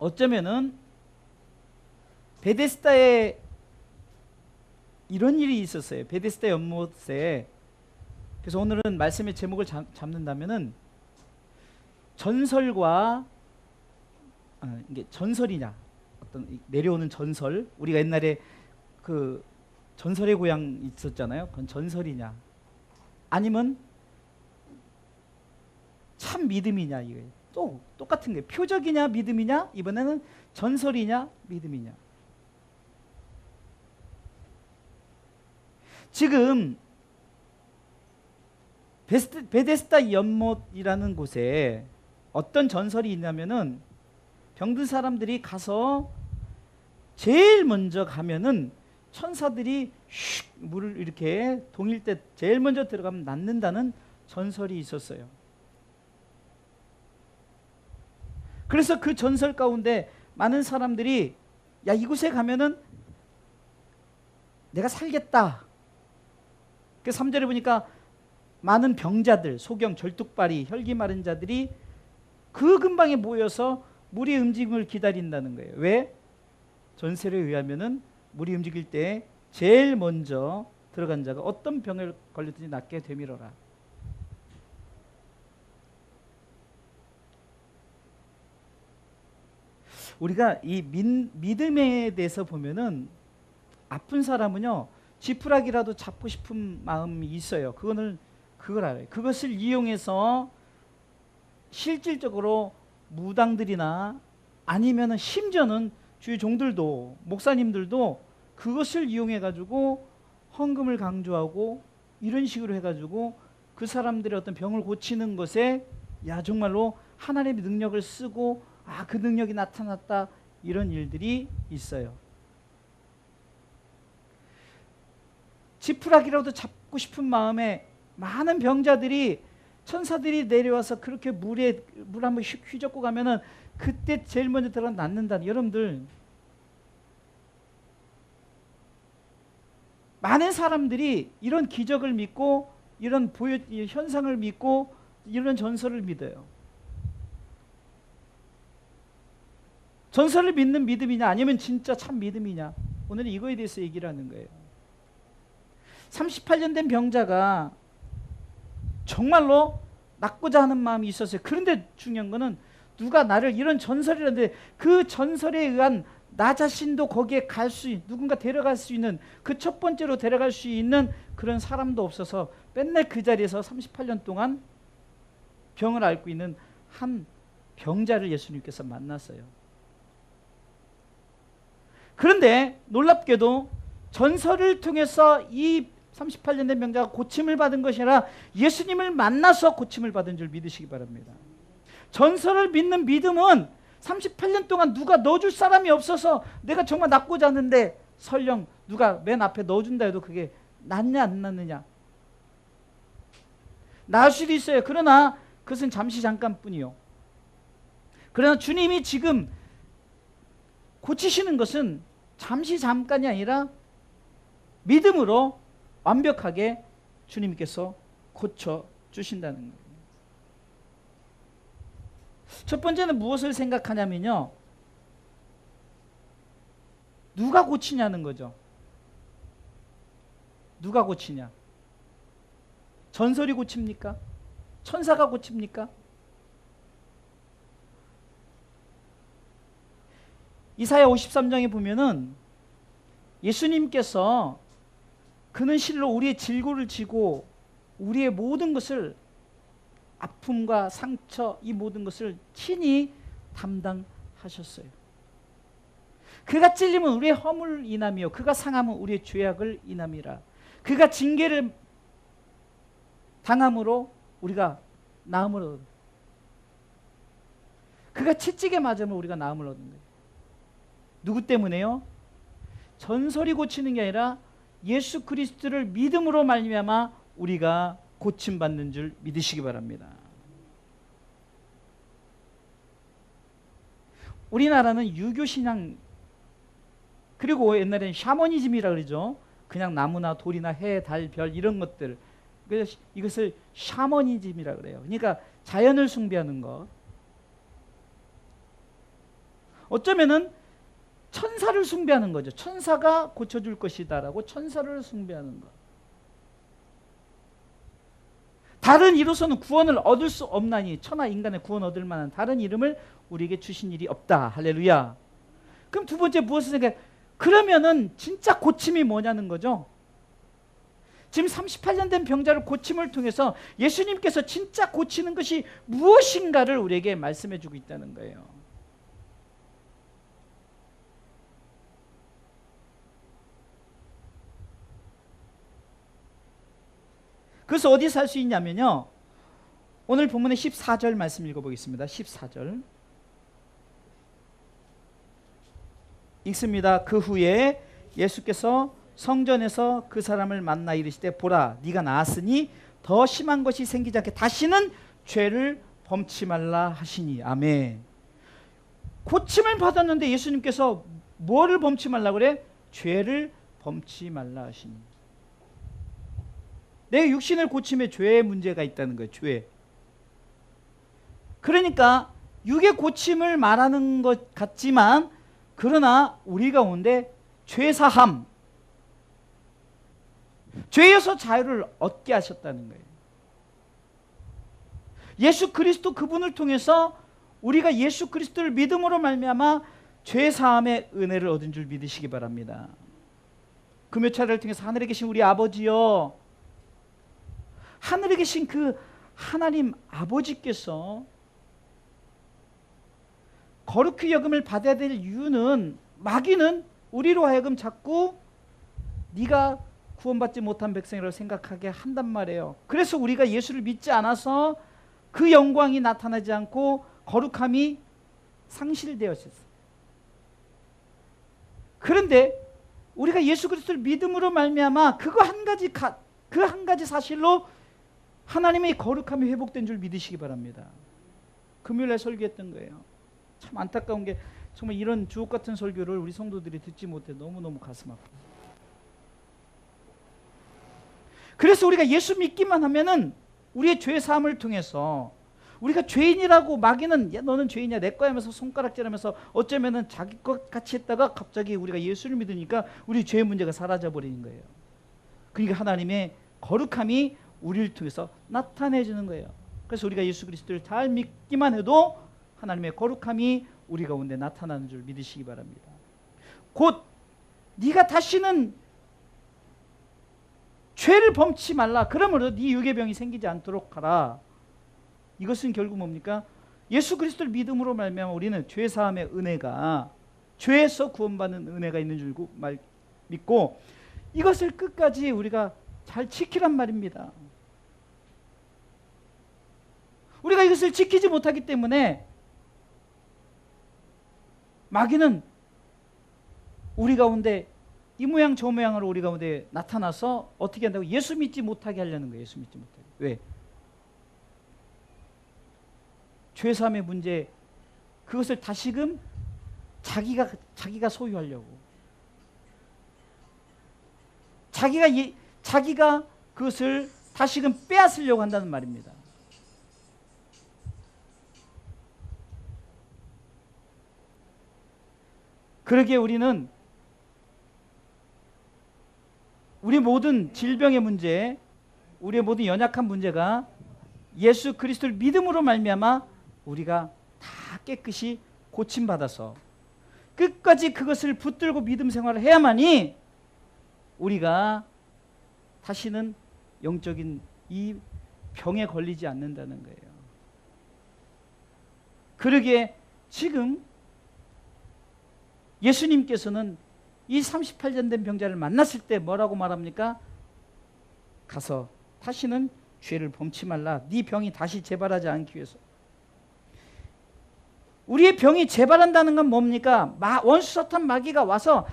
어쩌면은 베데스다에 이런 일이 있었어요. 베데스다 연못에. 그래서 오늘은 말씀의 제목을 잡는다면은 전설과 이게 전설이냐, 어떤 내려오는 전설, 우리가 옛날에 그 전설의 고향 있었잖아요. 그건 전설이냐, 아니면 참 믿음이냐, 이거예요. 또 똑같은 거예요. 표적이냐 믿음이냐, 이번에는 전설이냐 믿음이냐. 지금 베데스다 연못이라는 곳에 어떤 전설이 있냐면은 병든 사람들이 가서 제일 먼저 가면은 천사들이 슉 물을 이렇게 동일 때 제일 먼저 들어가면 낫는다는 전설이 있었어요. 그래서 그 전설 가운데 많은 사람들이 야, 이곳에 가면은 내가 살겠다. 그 3절에 보니까 많은 병자들, 소경, 절뚝발이, 혈기 마른 자들이 그 근방에 모여서 물의 움직임을 기다린다는 거예요. 왜? 전설에 의하면은 물이 움직일 때 제일 먼저 들어간 자가 어떤 병에 걸렸든지 낫게 되밀어라. 우리가 이 믿음에 대해서 보면은 아픈 사람은요, 지푸라기라도 잡고 싶은 마음이 있어요. 그걸 알아요. 그것을 이용해서 실질적으로 무당들이나 아니면은 심지어는 주의 종들도, 목사님들도 그것을 이용해 가지고 헌금을 강조하고 이런 식으로 해 가지고 그 사람들의 어떤 병을 고치는 것에 야, 정말로 하나님의 능력을 쓰고 그 능력이 나타났다, 이런 일들이 있어요. 지푸라기라도 잡고 싶은 마음에 많은 병자들이, 천사들이 내려와서 그렇게 물 한번 휘젓고 가면은 그때 제일 먼저 들어가 낫는다는. 여러분들, 많은 사람들이 이런 기적을 믿고 이런 현상을 믿고 이런 전설을 믿어요. 전설을 믿는 믿음이냐, 아니면 진짜 참 믿음이냐, 오늘은 이거에 대해서 얘기를 하는 거예요. 38년 된 병자가 정말로 낫고자 하는 마음이 있었어요. 그런데 중요한 거는 누가 나를, 이런 전설이라는데 그 전설에 의한 나 자신도 거기에 누군가 데려갈 수 있는, 그 첫 번째로 데려갈 수 있는 그런 사람도 없어서 맨날 그 자리에서 38년 동안 병을 앓고 있는 한 병자를 예수님께서 만났어요. 그런데 놀랍게도 전설을 통해서 이 38년 된 병자가 고침을 받은 것이 아니라 예수님을 만나서 고침을 받은 줄 믿으시기 바랍니다. 전설을 믿는 믿음은 38년 동안 누가 넣어줄 사람이 없어서 내가 정말 낫고자 하는데 설령 누가 맨 앞에 넣어준다 해도 그게 낫냐 안 낫느냐, 나을 수도 있어요. 그러나 그것은 잠시 잠깐뿐이요. 그러나 주님이 지금 고치시는 것은 잠시 잠깐이 아니라 믿음으로 완벽하게 주님께서 고쳐주신다는 거예요. 첫 번째는 무엇을 생각하냐면요, 누가 고치냐는 거죠. 누가 고치냐? 전설이 고칩니까? 천사가 고칩니까? 이사야 53장에 보면은 예수님께서 그는 실로 우리의 질고를 지고 우리의 모든 것을, 아픔과 상처, 이 모든 것을 친히 담당하셨어요. 그가 찔림은 우리의 허물 인함이요 그가 상함은 우리의 죄악을 인함이라. 그가 징계를 당함으로 우리가 나음을 얻은, 그가 채찍에 맞으면 우리가 나음을 얻은 거예요. 누구 때문에요? 전설이 고치는 게 아니라 예수 그리스도를 믿음으로 말미암아 우리가 고침받는 줄 믿으시기 바랍니다. 우리나라는 유교신앙, 그리고 옛날에는 샤머니즘이라 그러죠. 그냥 나무나 돌이나 해, 달, 별 이런 것들, 그래서 이것을 샤머니즘이라 그래요. 그러니까 자연을 숭배하는 것. 어쩌면은 천사를 숭배하는 거죠. 천사가 고쳐줄 것이다라고 천사를 숭배하는 것. 다른 이로서는 구원을 얻을 수 없나니 천하 인간의 구원 얻을 만한 다른 이름을 우리에게 주신 일이 없다. 할렐루야. 그럼 두 번째 무엇을 생각해? 그러면은 진짜 고침이 뭐냐는 거죠. 지금 38년 된 병자를 고침을 통해서 예수님께서 진짜 고치는 것이 무엇인가를 우리에게 말씀해 주고 있다는 거예요. 그래서 어디서 할 수 있냐면요, 오늘 본문의 14절 말씀 읽어보겠습니다. 14절 읽습니다. 그 후에 예수께서 성전에서 그 사람을 만나 이르시되 보라 네가 나았으니 더 심한 것이 생기지 않게 다시는 죄를 범치 말라 하시니. 아멘. 고침을 받았는데 예수님께서 뭐를 범치 말라 그래? 죄를 범치 말라 하시니. 내 육신을 고침에 죄의 문제가 있다는 거예요. 죄. 그러니까 육의 고침을 말하는 것 같지만 그러나 우리 가운데 죄사함, 죄에서 자유를 얻게 하셨다는 거예요. 예수 그리스도 그분을 통해서 우리가 예수 그리스도를 믿음으로 말미암아 죄사함의 은혜를 얻은 줄 믿으시기 바랍니다. 금요차례를 통해서 하늘에 계신 우리 아버지여, 하늘에 계신 그 하나님 아버지께서 거룩히 여김을 받아야 될 이유는 마귀는 우리로 하여금 자꾸 네가 구원받지 못한 백성이라고 생각하게 한단 말이에요. 그래서 우리가 예수를 믿지 않아서 그 영광이 나타나지 않고 거룩함이 상실되었어요. 그런데 우리가 예수 그리스도를 믿음으로 말미암아 그 한 가지 사실로 하나님의 거룩함이 회복된 줄 믿으시기 바랍니다. 금요일에 설교했던 거예요. 참 안타까운 게 정말 이런 주옥 같은 설교를 우리 성도들이 듣지 못해 너무너무 가슴 아파요. 그래서 우리가 예수 믿기만 하면은 우리의 죄 사함을 통해서 우리가 죄인이라고 마귀는 야 너는 죄인이야 내 거야 하면서 손가락질하면서 어쩌면은 자기 것 같이 했다가 갑자기 우리가 예수를 믿으니까 우리 죄의 문제가 사라져 버리는 거예요. 그러니까 하나님의 거룩함이 우리를 통해서 나타내 주는 거예요. 그래서 우리가 예수 그리스도를 잘 믿기만 해도 하나님의 거룩함이 우리 가운데 나타나는 줄 믿으시기 바랍니다. 곧 네가 다시는 죄를 범치 말라. 그러므로 네 육의 병이 생기지 않도록 하라. 이것은 결국 뭡니까? 예수 그리스도를 믿음으로 말미암아 우리는 죄 사함의 은혜가, 죄에서 구원받는 은혜가 있는 줄 믿고 이것을 끝까지 우리가 잘 지키란 말입니다. 우리가 이것을 지키지 못하기 때문에 마귀는 우리 가운데 이 모양 저 모양으로 우리 가운데 나타나서 어떻게 한다고? 예수 믿지 못하게 하려는 거예요. 예수 믿지 못하게. 왜? 죄사함의 문제, 그것을 다시금 자기가 소유하려고, 자기가 그것을 다시금 빼앗으려고 한다는 말입니다. 그러기에 우리는 우리 모든 질병의 문제, 우리의 모든 연약한 문제가 예수 그리스도를 믿음으로 말미암아 우리가 다 깨끗이 고침받아서 끝까지 그것을 붙들고 믿음 생활을 해야만이 우리가 다시는 영적인 이 병에 걸리지 않는다는 거예요. 그러기에 지금 예수님께서는 이 38년 된 병자를 만났을 때 뭐라고 말합니까? 가서 다시는 죄를 범치 말라. 네 병이 다시 재발하지 않기 위해서. 우리의 병이 재발한다는 건 뭡니까? 원수 사탄 마귀가 와서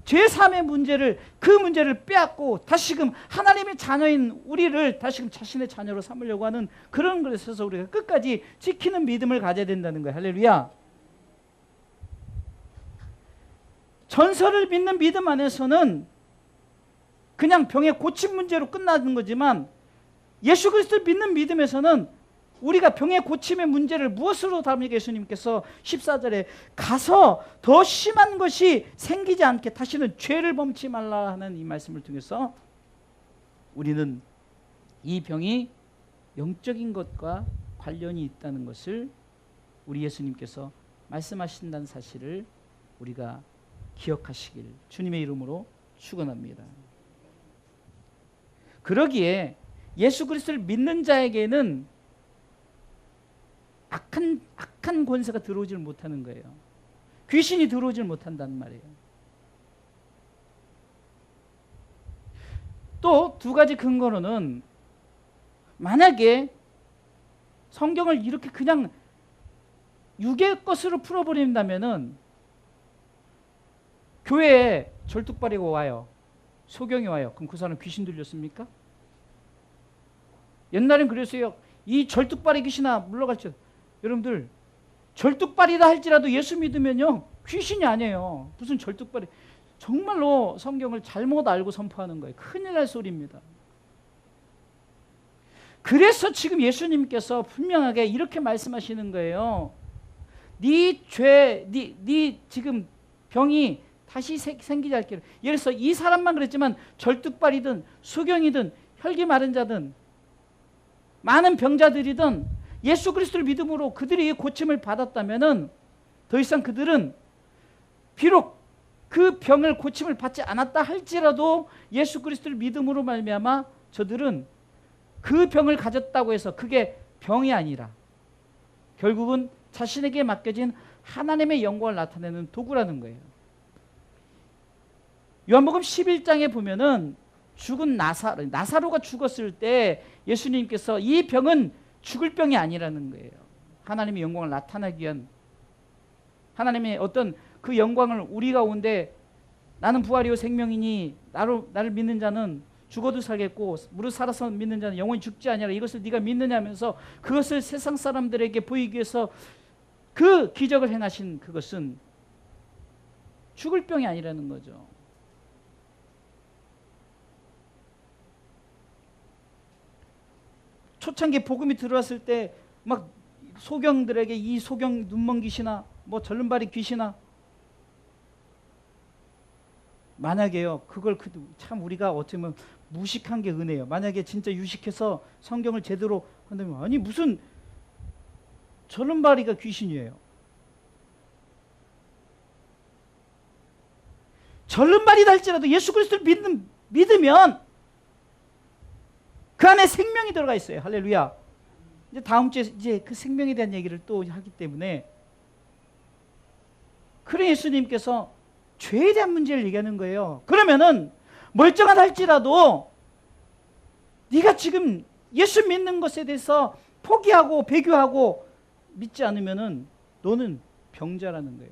죄사함의 문제를, 그 문제를 빼앗고 다시금 하나님의 자녀인 우리를 다시금 자신의 자녀로 삼으려고 하는 그런 것에 있어서 우리가 끝까지 지키는 믿음을 가져야 된다는 거예요. 할렐루야. 전설을 믿는 믿음 안에서는 그냥 병의 고침 문제로 끝나는 거지만 예수 그리스도를 믿는 믿음에서는 우리가 병의 고침의 문제를 무엇으로 답니까? 예수님께서 14절에 가서 더 심한 것이 생기지 않게 다시는 죄를 범치 말라 하는 이 말씀을 통해서 우리는 이 병이 영적인 것과 관련이 있다는 것을 우리 예수님께서 말씀하신다는 사실을 우리가 기억하시길 주님의 이름으로 축원합니다. 그러기에 예수 그리스도를 믿는 자에게는 악한 권세가 들어오질 못하는 거예요. 귀신이 들어오질 못한다는 말이에요. 또 두 가지 근거로는 만약에 성경을 이렇게 그냥 육의 것으로 풀어버린다면은 교회에 절뚝발이가 와요. 소경이 와요. 그럼 그 사람 귀신 들렸습니까? 옛날엔 그랬어요. 이 절뚝발이 귀신아 물러갈지. 여러분들 절뚝발이라 할지라도 예수 믿으면요 귀신이 아니에요. 무슨 절뚝발이. 정말로 성경을 잘못 알고 선포하는 거예요. 큰일 날 소리입니다. 그래서 지금 예수님께서 분명하게 이렇게 말씀하시는 거예요. 네 지금 병이 다시 생기지 않기를. 예를 들어서 이 사람만 그랬지만 절뚝발이든 수경이든 혈기 마른 자든 많은 병자들이든 예수 그리스도를 믿음으로 그들이 고침을 받았다면은 더 이상 그들은 비록 그 병을 고침을 받지 않았다 할지라도 예수 그리스도를 믿음으로 말미암아 저들은 그 병을 가졌다고 해서 그게 병이 아니라 결국은 자신에게 맡겨진 하나님의 영광을 나타내는 도구라는 거예요. 요한복음 11장에 보면은 죽은 나사로가 죽었을 때 예수님께서 이 병은 죽을 병이 아니라는 거예요. 하나님의 영광을 나타내기 위한 하나님의 어떤 그 영광을 우리 가운데 나는 부활이요 생명이니 나를 믿는 자는 죽어도 살겠고 무릇 살아서 믿는 자는 영원히 죽지 아니하라. 이것을 네가 믿느냐 하면서 그것을 세상 사람들에게 보이기 위해서 그 기적을 행하신 그것은 죽을 병이 아니라는 거죠. 초창기 복음이 들어왔을 때 막 소경들에게 이 소경 눈먼 귀신아 뭐 절름발이 귀신아 만약에요 그걸 참 우리가 어떻게 보면 무식한 게 은혜예요. 만약에 진짜 유식해서 성경을 제대로 한다면 아니 무슨 절름발이가 귀신이에요. 절름발이다 할지라도 예수 그리스도를 믿으면 그 안에 생명이 들어가 있어요. 할렐루야. 이제 다음 주에 이제 그 생명에 대한 얘기를 또 하기 때문에 그래 예수님께서 죄에 대한 문제를 얘기하는 거예요. 그러면은 멀쩡하다 할지라도 네가 지금 예수 믿는 것에 대해서 포기하고 배교하고 믿지 않으면은 너는 병자라는 거예요.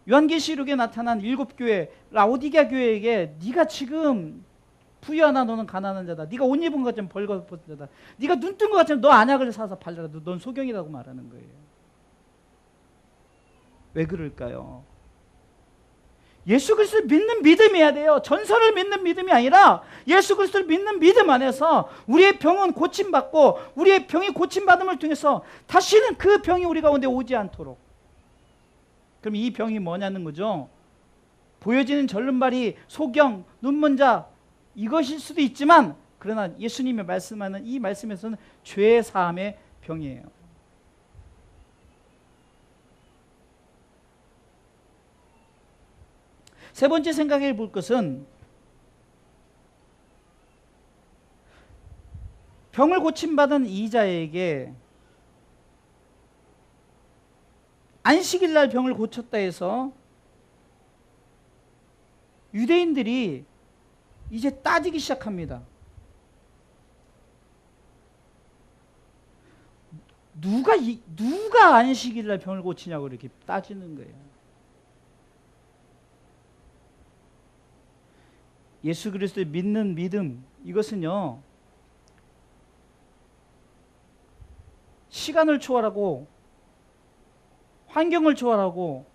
요한계시록에 나타난 7교회 라오디게아 교회에게 네가 지금 부유하나 너는 가난한 자다. 네가 옷 입은 것 같으면 벌거벗은 자다. 네가 눈 뜬 것 같으면 너 안약을 사서 발라라. 넌 소경이라고 말하는 거예요. 왜 그럴까요? 예수 그리스도를 믿는 믿음이어야 돼요. 전설을 믿는 믿음이 아니라 예수 그리스도를 믿는 믿음 안에서 우리의 병은 고침받고 우리의 병이 고침받음을 통해서 다시는 그 병이 우리 가운데 오지 않도록. 그럼 이 병이 뭐냐는 거죠. 보여지는 절름발이 소경, 눈먼 자 이것일 수도 있지만 그러나 예수님이 말씀하는 이 말씀에서는 죄 사함의 병이에요. 세 번째 생각해 볼 것은 병을 고침받은 이자에게 안식일 날 병을 고쳤다 해서 유대인들이 이제 따지기 시작합니다. 누가 안식일 날 병을 고치냐고 이렇게 따지는 거예요. 예수 그리스도를 믿는 믿음 이것은요 시간을 초월하고 환경을 초월하고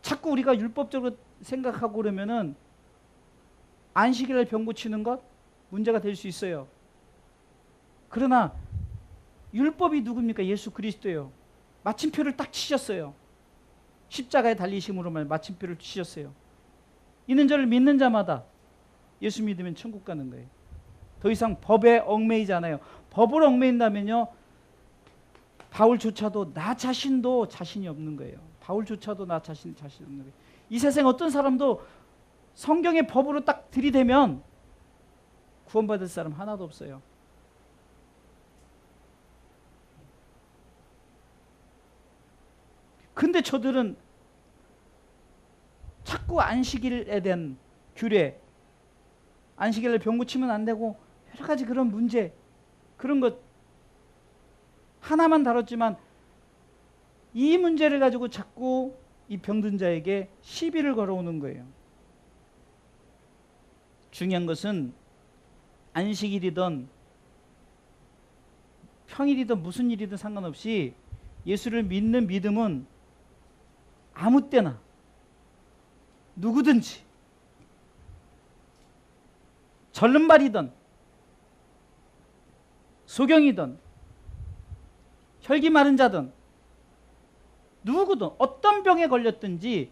자꾸 우리가 율법적으로 생각하고 그러면은 안식일날 병 고치는 것 문제가 될 수 있어요. 그러나 율법이 누굽니까? 예수 그리스도예요. 마침표를 딱 치셨어요. 십자가에 달리심으로 말 마침표를 치셨어요. 이는 저를 믿는 자마다 예수 믿으면 천국 가는 거예요. 더 이상 법에 얽매이지 않아요. 법을 얽매인다면요, 바울조차도 나 자신도 자신이 없는 거예요. 바울조차도 나 자신이 없는 거예요. 이 세상 어떤 사람도 성경의 법으로 딱 들이대면 구원받을 사람 하나도 없어요. 근데 저들은 자꾸 안식일에 대한 규례, 안식일에 병 고치면 안 되고 여러 가지 그런 문제, 그런 것 하나만 다뤘지만 이 문제를 가지고 자꾸 이 병든 자에게 시비를 걸어오는 거예요. 중요한 것은 안식일이든 평일이든 무슨 일이든 상관없이 예수를 믿는 믿음은 아무 때나 누구든지 절름발이든 소경이든 혈기 마른 자든 누구든 어떤 병에 걸렸든지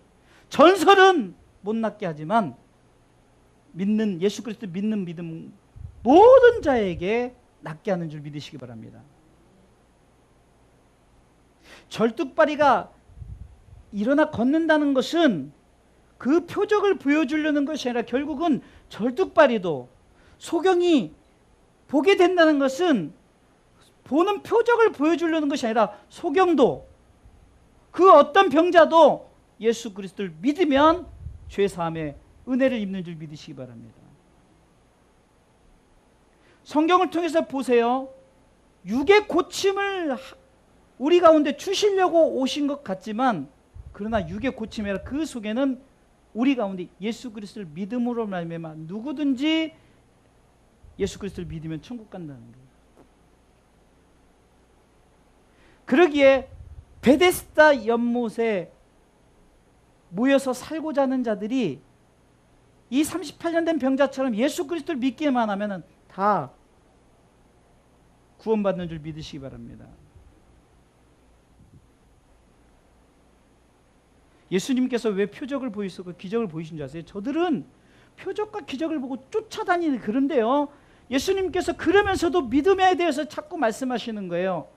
전설은 못 낫게 하지만 믿는 예수 그리스도 믿는 믿음 모든 자에게 낫게 하는 줄 믿으시기 바랍니다. 절뚝발이가 일어나 걷는다는 것은 그 표적을 보여주려는 것이 아니라 결국은 절뚝발이도 소경이 보게 된다는 것은 보는 표적을 보여주려는 것이 아니라 소경도 그 어떤 병자도 예수 그리스도를 믿으면 죄사함의 은혜를 입는 줄 믿으시기 바랍니다. 성경을 통해서 보세요. 육의 고침을 우리 가운데 주시려고 오신 것 같지만 그러나 육의 고침이 아니라 그 속에는 우리 가운데 예수 그리스도를 믿음으로 말미암아 누구든지 예수 그리스도를 믿으면 천국 간다는 거예요. 그러기에 베데스다 연못에 모여서 살고자 하는 자들이 이 38년 된 병자처럼 예수 그리스도를 믿기만 하면 다 구원받는 줄 믿으시기 바랍니다. 예수님께서 왜 표적을 보이시고 기적을 보이신 줄 아세요? 저들은 표적과 기적을 보고 쫓아다니는 그런데요, 예수님께서 그러면서도 믿음에 대해서 자꾸 말씀하시는 거예요.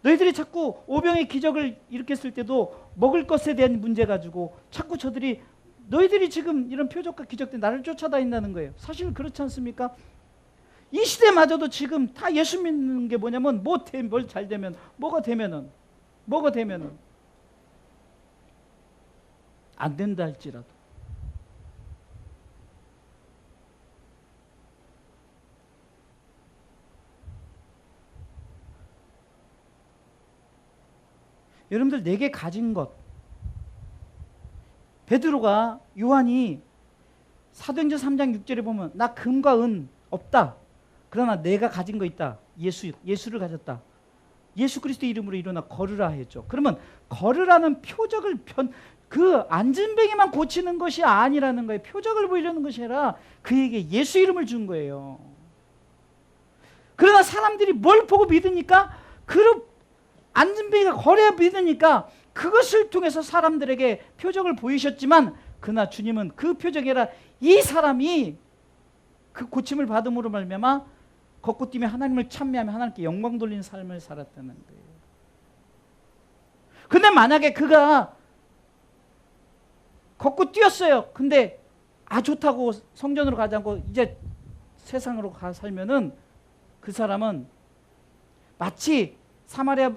너희들이 자꾸 오병의 기적을 일으켰을 때도 먹을 것에 대한 문제 가지고 자꾸 저들이 너희들이 지금 이런 표적과 기적 때문에 나를 쫓아다닌다는 거예요. 사실 그렇지 않습니까? 이 시대마저도 지금 다 예수 믿는 게 뭐냐면 뭘 잘 되면 뭐가 되면은 안 된다 할지라도 여러분들 내게 가진 것, 베드로가 요한이 사도행전 3장 6절에 보면 나 금과 은 없다. 그러나 내가 가진 거 있다. 예수를 가졌다. 예수 그리스도 이름으로 일어나 걸으라 했죠. 그러면 걸으라는 표적을 그 안진뱅이만 고치는 것이 아니라는 거예요. 표적을 보이려는 것이 아니라 그에게 예수 이름을 준 거예요. 그러나 사람들이 뭘 보고 믿으니까 안진뱅이가 걸어야 믿으니까 그것을 통해서 사람들에게 표적을 보이셨지만 그러나 주님은 그 표적이 아니라 이 사람이 그 고침을 받음으로 말미암아 걷고 뛰며 하나님을 찬미하며 하나님께 영광 돌리는 삶을 살았다는 거예요. 근데 만약에 그가 걷고 뛰었어요. 근데 좋다고 성전으로 가지 않고 이제 세상으로 가 살면은 그 사람은 마치 사마리아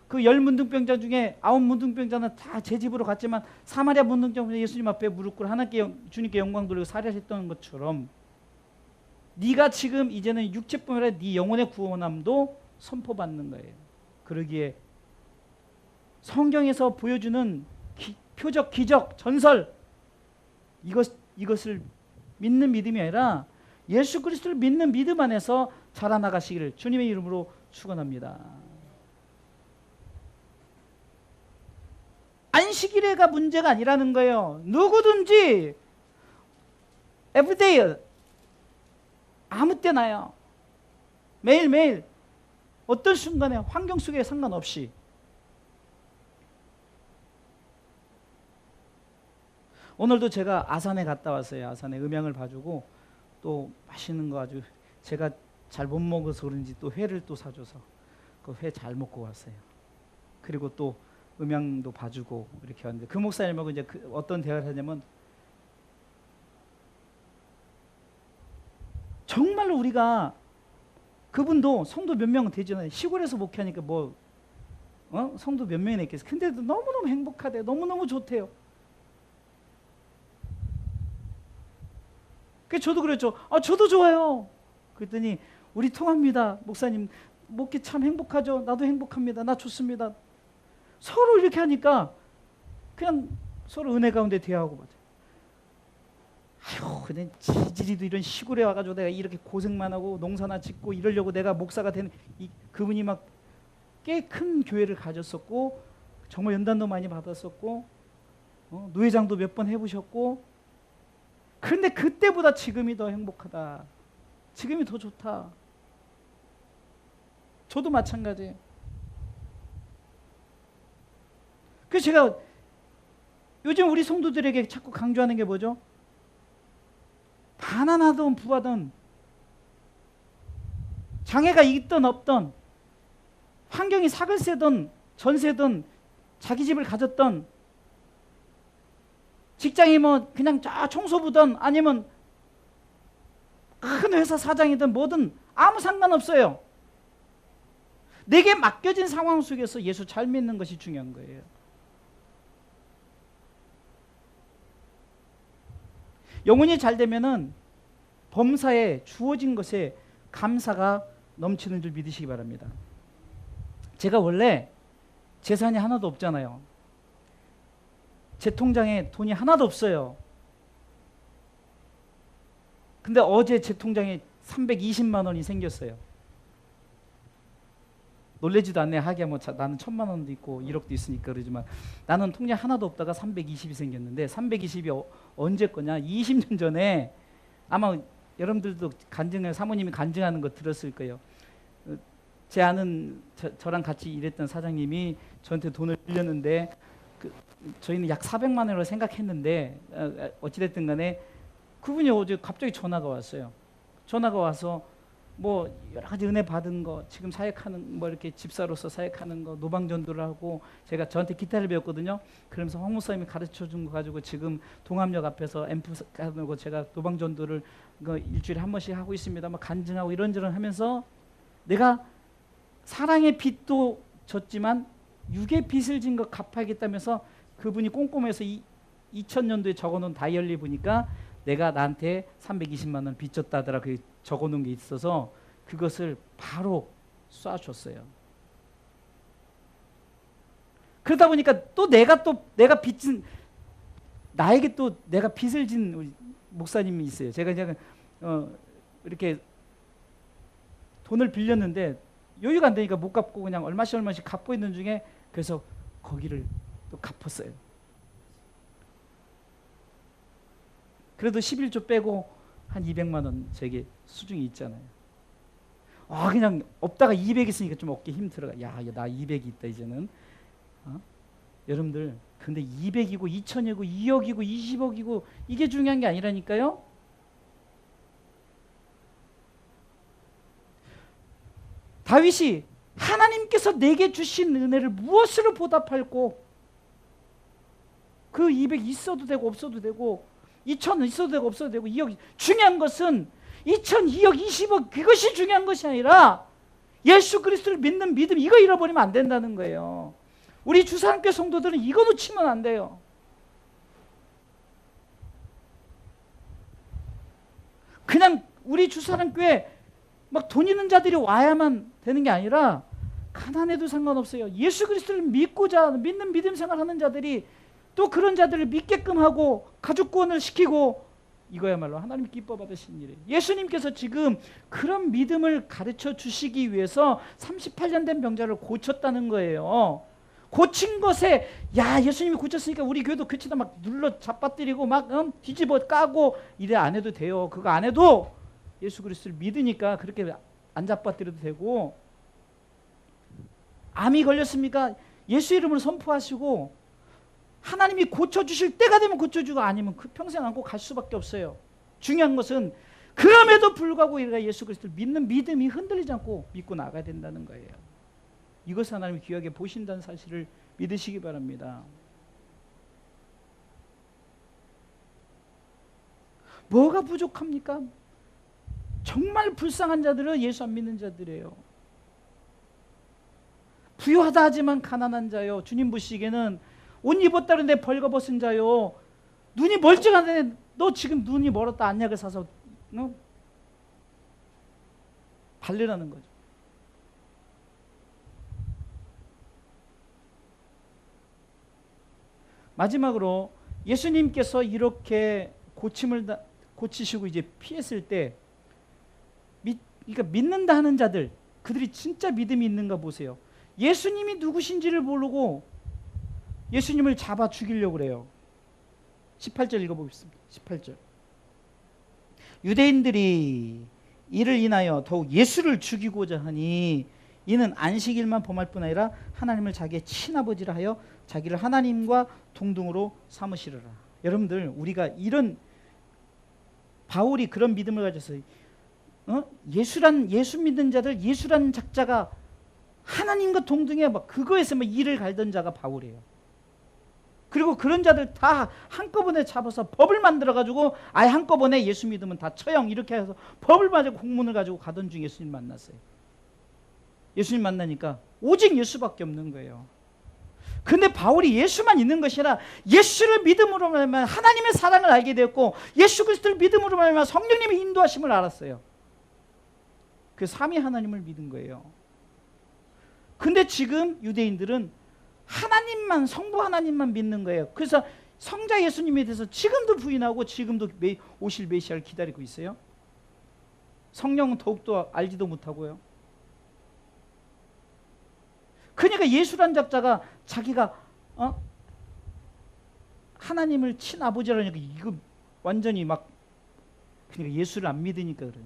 그 10문둥병자 중에 9문둥병자는 다 제 집으로 갔지만 사마리아 문둥병자 예수님 앞에 무릎 꿇고 하나님께 주님께 영광 돌리고 살아했던 것처럼 네가 지금 이제는 육체뿐만 아니라 네 영혼의 구원함도 선포받는 거예요. 그러기에 성경에서 보여주는 표적, 기적, 전설 이것을 믿는 믿음이 아니라 예수 그리스도를 믿는 믿음 안에서 자라나가시기를 주님의 이름으로 축원합니다. 안식일에가 문제가 아니라는 거예요. 누구든지 everyday 아무 때나요. 매일매일 어떤 순간에 환경 속에 상관없이. 오늘도 제가 아산에 갔다 왔어요. 아산에 음향을 봐주고 또 맛있는 거 아주 제가 잘 못 먹어서 그런지 또 회를 또 사줘서 그 회 잘 먹고 왔어요. 그리고 또 음향도 봐주고 이렇게 왔는데 그 목사님하고 이제 어떤 대화를 하냐면 정말로 우리가 그분도 성도 몇 명은 되잖아요. 시골에서 목회하니까 뭐 성도 몇 명이나 있겠어요. 근데도 너무너무 행복하대요. 너무너무 좋대요. 그래서 저도 그랬죠. 저도 좋아요. 그랬더니 우리 통합니다. 목사님 목회 참 행복하죠. 나도 행복합니다. 나 좋습니다. 서로 이렇게 하니까 그냥 서로 은혜 가운데 대화하고 맞아요. 아유, 근데 지지리도 이런 시골에 와가지고 내가 이렇게 고생만 하고 농사나 짓고 이러려고 내가 목사가 되는 그분이 막 꽤 큰 교회를 가졌었고 정말 연단도 많이 받았었고 노회장도 몇 번 해보셨고 그런데 그때보다 지금이 더 행복하다. 지금이 더 좋다. 저도 마찬가지예요. 그래서 제가 요즘 우리 성도들에게 자꾸 강조하는 게 뭐죠? 가난하든 부하든 장애가 있든 없든 환경이 사글세든 전세든 자기 집을 가졌든 직장이 뭐 그냥 청소부든 아니면 큰 회사 사장이든 뭐든 아무 상관없어요. 내게 맡겨진 상황 속에서 예수 잘 믿는 것이 중요한 거예요. 영혼이 잘 되면은 범사에 주어진 것에 감사가 넘치는 줄 믿으시기 바랍니다. 제가 원래 재산이 하나도 없잖아요. 제 통장에 돈이 하나도 없어요. 근데 어제 제 통장에 320만 원이 생겼어요. 놀래지도 않네. 하기야 뭐 나는 1000만 원도 있고 1억도 있으니까 그러지만 나는 통장 하나도 없다가 320이 생겼는데 320이 언제 거냐? 20년 전에 아마 여러분들도 사모님이 간증하는 거 들었을 거예요. 제 아는 저랑 같이 일했던 사장님이 저한테 돈을 빌렸는데 저희는 약 400만 원으로 생각했는데 어찌됐든 간에 그분이 어제 갑자기 전화가 왔어요. 전화가 와서 뭐 여러 가지 은혜 받은 거 지금 사역하는 뭐 이렇게 집사로서 사역하는 거 노방 전도를 하고 제가 저한테 기타를 배웠거든요. 그러면서 황 목사님이 가르쳐 준 거 가지고 지금 동암역 앞에서 앰프 하고 제가 노방 전도를 일주일에 한 번씩 하고 있습니다. 막 간증하고 이런저런 하면서 내가 사랑의 빚도 졌지만 육의 빚을 진 거 갚아야겠다면서 그분이 꼼꼼해서 2000년도에 적어놓은 다이어리 보니까 내가 나한테 320만 원 빚졌다더라. 그 적어놓은 게 있어서 그것을 바로 쏴줬어요. 그러다 보니까 또 내가 빚진 나에게 또 내가 빚을 진 우리 목사님이 있어요. 제가 이렇게 돈을 빌렸는데 여유가 안 되니까 못 갚고 그냥 얼마씩 갚고 있는 중에 그래서 거기를 또 갚았어요. 그래도 11조 빼고 한 200만 원 제게 수중이 있잖아요. 그냥 없다가 200 있으니까 좀 어깨 힘 들어가. 야, 나 200이 있다 이제는. 여러분들 근데 200이고 2000이고 2억이고 20억이고 이게 중요한 게 아니라니까요. 다윗이 하나님께서 내게 주신 은혜를 무엇으로 보답할꼬? 그 200 있어도 되고 없어도 되고 2000 있어도 되고 없어도 되고 2억 중요한 것은 2000, 2억, 20억 그것이 중요한 것이 아니라 예수 그리스도를 믿는 믿음 이거 잃어버리면 안 된다는 거예요. 우리 주사랑교회 성도들은 이거 놓치면 안 돼요. 그냥 우리 주사랑교회 막 돈 있는 자들이 와야만 되는 게 아니라 가난해도 상관없어요. 예수 그리스도를 믿고자 믿는 믿음 생활하는 자들이 또 그런 자들을 믿게끔 하고 가족 구원을 시키고 이거야말로 하나님 기뻐 받으신 일이에요. 예수님께서 지금 그런 믿음을 가르쳐 주시기 위해서 38년 된 병자를 고쳤다는 거예요. 고친 것에 야 예수님이 고쳤으니까 우리 교회도 그치다 막 눌러 잡아뜨리고 막 뒤집어 까고 이래 안 해도 돼요. 그거 안 해도 예수 그리스도를 믿으니까 그렇게 안 잡아뜨려도 되고, 암이 걸렸습니까? 예수 이름으로 선포하시고 하나님이 고쳐주실 때가 되면 고쳐주고 아니면 그 평생 안고 갈 수밖에 없어요. 중요한 것은 그럼에도 불구하고 우리가 예수 그리스도를 믿는 믿음이 흔들리지 않고 믿고 나가야 된다는 거예요. 이것을 하나님이 귀하게 보신다는 사실을 믿으시기 바랍니다. 뭐가 부족합니까? 정말 불쌍한 자들은 예수 안 믿는 자들이에요. 부유하다 하지만 가난한 자요. 주님 보시기에는 옷 입었다는데 벌거벗은 자요. 눈이 멀쩡한데 너 지금 눈이 멀었다 안약을 사서 발르라는 거죠. 마지막으로 예수님께서 이렇게 고치시고 이제 피했을 때 그러니까 믿는다 하는 자들, 그들이 진짜 믿음이 있는가 보세요. 예수님이 누구신지를 모르고 예수님을 잡아 죽이려고 그래요. 18절 읽어보겠습니다. 18절. 유대인들이 이를 인하여 더욱 예수를 죽이고자 하니 이는 안식일만 범할 뿐 아니라 하나님을 자기의 친아버지라 하여 자기를 하나님과 동등으로 삼으시리라. 여러분들, 우리가 이런 바울이 그런 믿음을 가졌어요. 예수 믿는 자들, 예수라는 작자가 하나님과 동등해 막 그거에서 막 이를 갈던 자가 바울이에요. 그리고 그런 자들 다 한꺼번에 잡아서 법을 만들어 가지고 아예 한꺼번에 예수 믿으면 다 처형 이렇게 해서 법을 가지고 공문을 가지고 가던 중에 예수님 만났어요. 예수님 만나니까 오직 예수밖에 없는 거예요. 근데 바울이 예수만 있는 것이 아니라 예수를 믿음으로 말하면 하나님의 사랑을 알게 되었고 예수 그리스도를 믿음으로 말하면 성령님의 인도하심을 알았어요. 그 삼위 하나님을 믿은 거예요. 근데 지금 유대인들은 하나님만, 성부 하나님만 믿는 거예요. 그래서 성자 예수님에 대해서 지금도 부인하고 지금도 오실 메시아를 기다리고 있어요. 성령은 더욱더 알지도 못하고요. 그러니까 예수란 작자가 자기가 하나님을 친아버지라니까 이거 완전히 막 그러니까 예수를 안 믿으니까 그래요.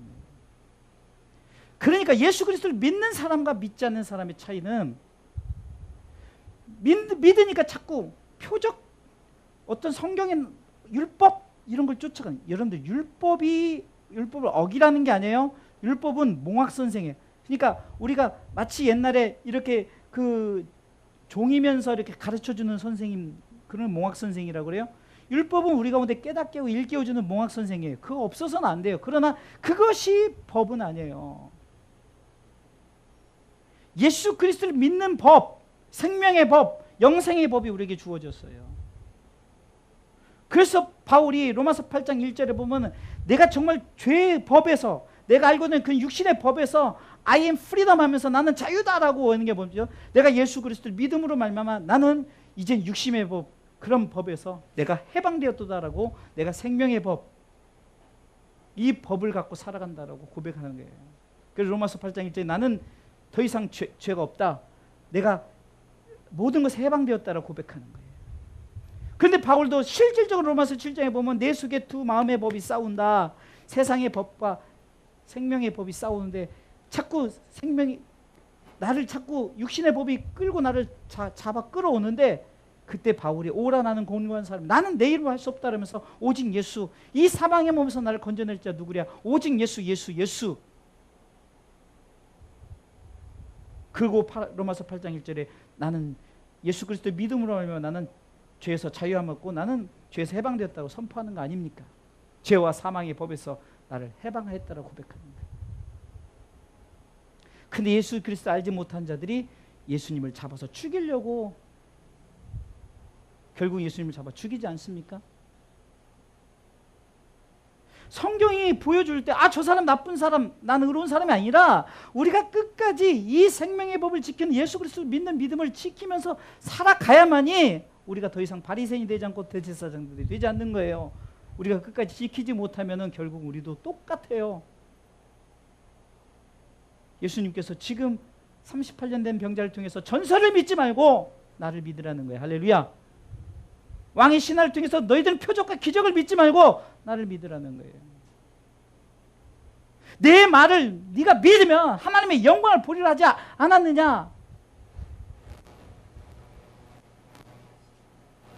그러니까 예수 그리스도를 믿는 사람과 믿지 않는 사람의 차이는 믿으니까 자꾸 표적 어떤 성경의 율법 이런 걸 쫓아가는. 여러분들 율법을 어기라는 게 아니에요. 율법은 몽학 선생이에요. 그러니까 우리가 마치 옛날에 이렇게 그 종이면서 이렇게 가르쳐주는 선생님, 그런 몽학 선생이라고 그래요. 율법은 우리 가운데 깨닫게 하고 일깨워주는 몽학 선생이에요. 그거 없어서는 안 돼요. 그러나 그것이 법은 아니에요. 예수 그리스도를 믿는 법, 생명의 법, 영생의 법이 우리에게 주어졌어요. 그래서 바울이 로마서 8장 1절에 보면 내가 정말 죄의 법에서 내가 알고 있는 그 육신의 법에서 I am freedom 하면서 나는 자유다라고 하는 게 뭐죠? 내가 예수 그리스도를 믿음으로 말미암아 나는 이제 육신의 법, 그런 법에서 내가 해방되었다라고 내가 생명의 법, 이 법을 갖고 살아간다라고 고백하는 거예요. 그래서 로마서 8장 1절에 나는 더 이상 죄가 없다. 내가 모든 것에 해방되었다라고 고백하는 거예요. 그런데 바울도 실질적으로 로마서 7장에 보면 내 속에 두 마음의 법이 싸운다. 세상의 법과 생명의 법이 싸우는데 자꾸 나를 자꾸 육신의 법이 끌고 나를 잡아 끌어오는데 그때 바울이 오라 나는 공고한 사람 나는 내 이름으로 할 수 없다 그러면서 오직 예수 이 사망의 몸에서 나를 건져낼 자 누구랴 오직 예수 그리고 로마서 8장 1절에 나는 예수 그리스도의 믿음으로 하면 나는 죄에서 자유함 얻고 나는 죄에서 해방되었다고 선포하는 거 아닙니까? 죄와 사망의 법에서 나를 해방하였다고 고백하는 거예요. 근데 예수 그리스도 알지 못한 자들이 예수님을 잡아서 죽이려고 결국 예수님을 잡아 죽이지 않습니까? 성경이 보여줄 때 저 사람 나쁜 사람, 나는 의로운 사람이 아니라 우리가 끝까지 이 생명의 법을 지키는 예수 그리스도를 믿는 믿음을 지키면서 살아가야만이 우리가 더 이상 바리새인이 되지 않고 대제사장들이 되지 않는 거예요. 우리가 끝까지 지키지 못하면 결국 우리도 똑같아요. 예수님께서 지금 38년 된 병자를 통해서 전설을 믿지 말고 나를 믿으라는 거예요. 할렐루야. 왕의 신화를 통해서 너희들은 표적과 기적을 믿지 말고 나를 믿으라는 거예요. 내 말을 네가 믿으면 하나님의 영광을 보리라 하지 않았느냐?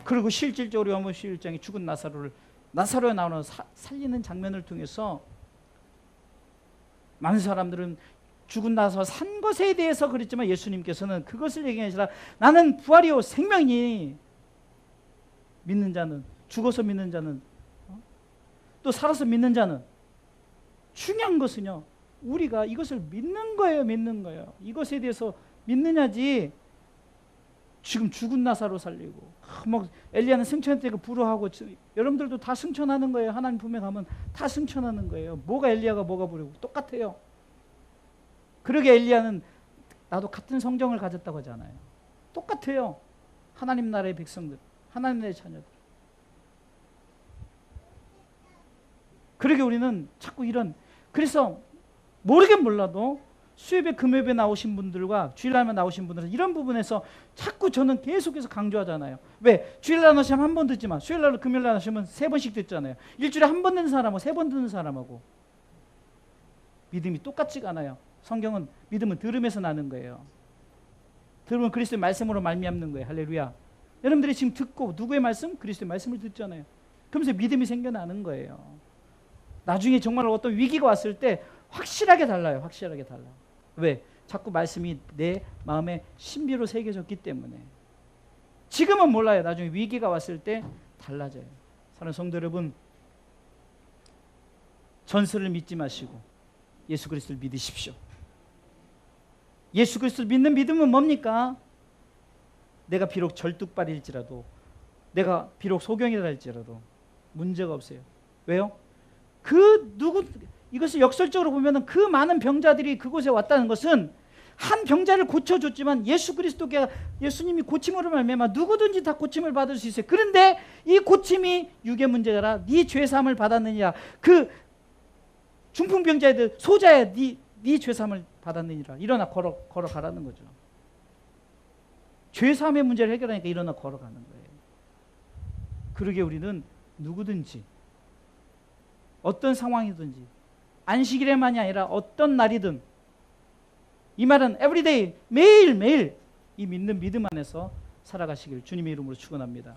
그리고 실질적으로 요한복음 11장에 죽은 나사로에 나오는 살리는 장면을 통해서 많은 사람들은 죽은 나사로 산 것에 대해서 그랬지만 예수님께서는 그것을 얘기하시라. 나는 부활이요 생명이니 믿는 자는, 죽어서 믿는 자는, 또 살아서 믿는 자는, 중요한 것은요 우리가 이것을 믿는 거예요. 믿는 거예요. 이것에 대해서 믿느냐지. 지금 죽은 나사로 살리고 막 엘리야는 승천했다고 부러하고, 여러분들도 다 승천하는 거예요. 하나님 품에 가면 다 승천하는 거예요. 뭐가 엘리야가 뭐가 부르고 똑같아요. 그러게 엘리야는 나도 같은 성정을 가졌다고 하잖아요. 똑같아요. 하나님 나라의 백성들, 하나님 나라의 자녀들. 그러게 우리는 자꾸 그래서 모르긴 몰라도 수협에 금요일에 나오신 분들과 주일날만 나오신 분들은 이런 부분에서 자꾸 저는 계속해서 강조하잖아요. 왜? 주일날 하시면 한 번 듣지만 수요일날 금요일날 하시면 3번씩 듣잖아요. 일주일에 한 번 듣는 사람하고 3번 듣는 사람하고 믿음이 똑같지가 않아요. 성경은 믿음은 들음에서 나는 거예요. 들으면 그리스도의 말씀으로 말미암는 거예요. 할렐루야. 여러분들이 지금 듣고 누구의 말씀? 그리스도의 말씀을 듣잖아요. 그러면서 믿음이 생겨나는 거예요. 나중에 정말 어떤 위기가 왔을 때 확실하게 달라요. 확실하게 달라. 왜? 자꾸 말씀이 내 마음에 신비로 새겨졌기 때문에. 지금은 몰라요. 나중에 위기가 왔을 때 달라져요. 사랑하는 성도 여러분, 전설을 믿지 마시고 예수 그리스도를 믿으십시오. 예수 그리스도를 믿는 믿음은 뭡니까? 내가 비록 절뚝발일지라도, 내가 비록 소경이라 할지라도 문제가 없어요. 왜요? 이것을 역설적으로 보면 그 많은 병자들이 그곳에 왔다는 것은 한 병자를 고쳐줬지만 예수님이 고침으로 말미암아 누구든지 다 고침을 받을 수 있어요. 그런데 이 고침이 육의 문제가 아니라 네 죄사함을 받았느니라. 그 중풍병자애들 소자야, 네 죄사함을 받았느니라. 일어나 걸어가라는 거죠. 죄사함의 문제를 해결하니까 일어나 걸어가는 거예요. 그러게 우리는 누구든지 어떤 상황이든지 안식일에만이 아니라 어떤 날이든, 이 말은 everyday, 매일매일 이 믿는 믿음 안에서 살아가시길 주님의 이름으로 축원합니다.